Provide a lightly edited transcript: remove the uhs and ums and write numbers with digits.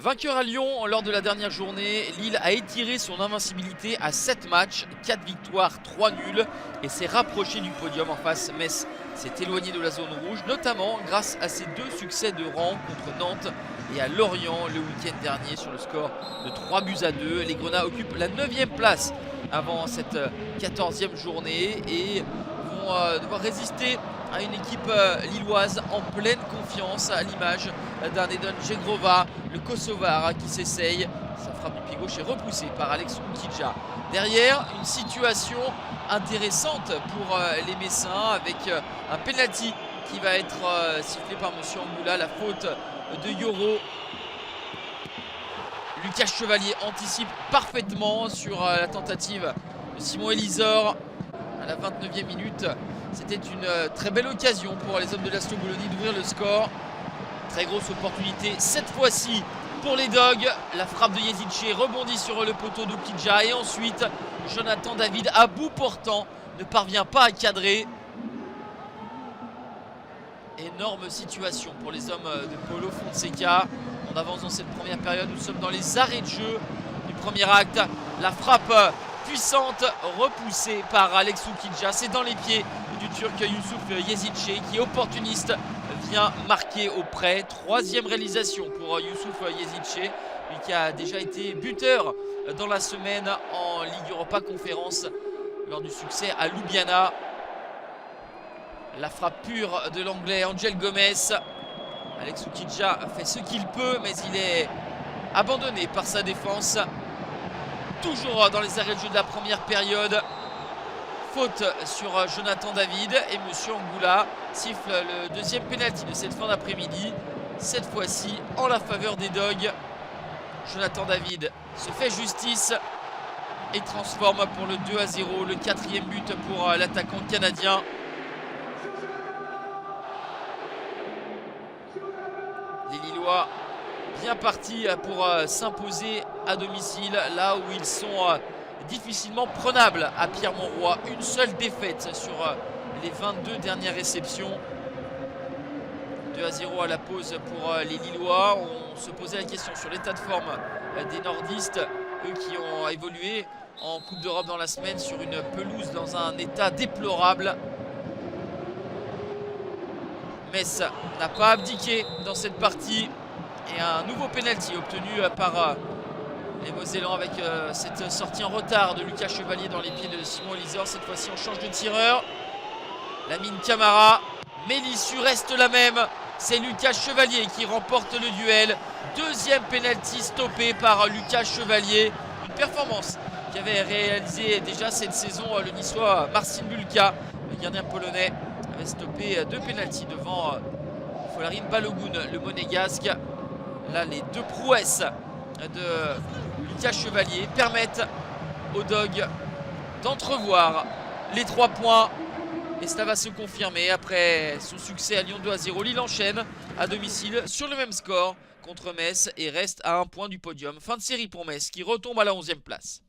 Vainqueur à Lyon lors de la dernière journée, Lille a étiré son invincibilité à 7 matchs, 4 victoires, 3 nuls et s'est rapproché du podium. En face, Metz s'est éloigné de la zone rouge, notamment grâce à ses 2 succès de rang contre Nantes et à Lorient le week-end dernier sur le score de 3-2. Les Grenats occupent la 9e place avant cette 14e journée et vont devoir résister à une équipe lilloise en pleine confiance, à l'image d'un Edon Djegrova, le Kosovar qui s'essaye. Sa frappe du pied gauche est repoussée par Alex Oukidja. Derrière, une situation intéressante pour les Messins avec un penalty qui va être sifflé par Monsieur Angoula, la faute de Yoro. Lucas Chevalier anticipe parfaitement sur la tentative de Simon Elisor à la 29e minute. C'était une très belle occasion pour les hommes de l'Asto Bologna d'ouvrir le score. Très grosse opportunité cette fois-ci pour les Dogs. La frappe de Yezice rebondit sur le poteau d'Oukidja et ensuite Jonathan David à bout portant ne parvient pas à cadrer. Énorme situation pour les hommes de Paulo Fonseca. On avance dans cette première période, nous sommes dans les arrêts de jeu du premier acte. La frappe puissante repoussée par Alex Oukidja, c'est dans les pieds du Turc Youssouf Yezice qui opportuniste vient marquer au près. 3e réalisation pour Youssouf Yezice, lui qui a déjà été buteur dans la semaine en Ligue Europa Conférence lors du succès à Ljubljana. La frappe pure de l'anglais Angel Gomez. Alex Oukidja fait ce qu'il peut, mais il est abandonné par sa défense. Toujours dans les arrêts de jeu de la première période. Faute sur Jonathan David et Monsieur Angoula siffle le 2e pénalty de cette fin d'après-midi. Cette fois-ci en la faveur des Dogs. Jonathan David se fait justice et transforme pour le 2-0, le 4e but pour l'attaquant canadien. Les Lillois bien partis pour s'imposer à domicile, là où ils sont difficilement prenables à Pierre-Mauroy. Une seule défaite sur les 22 dernières réceptions. 2-0 à la pause pour les Lillois. On se posait la question sur l'état de forme des nordistes, eux qui ont évolué en Coupe d'Europe dans la semaine sur une pelouse dans un état déplorable. Metz n'a pas abdiqué dans cette partie et un nouveau penalty obtenu par les Mosellans avec cette sortie en retard de Lucas Chevalier dans les pieds de Simon Elisor. Cette fois-ci on change de tireur. Lamine Camara, mais l'issue reste la même. C'est Lucas Chevalier qui remporte le duel. 2e penalty stoppé par Lucas Chevalier. Une performance qu'avait réalisé déjà cette saison le niçois Marcin Bulka. Le gardien polonais avait stoppé 2 penaltys devant Folarin Balogun, le monégasque. Là, les 2 prouesses de Lucas Chevalier permettent aux Dogs d'entrevoir les 3 points. Et cela va se confirmer après son succès à Lyon 2-0. Lille enchaîne à domicile sur le même score contre Metz et reste à 1 point du podium. Fin de série pour Metz qui retombe à la 11e place.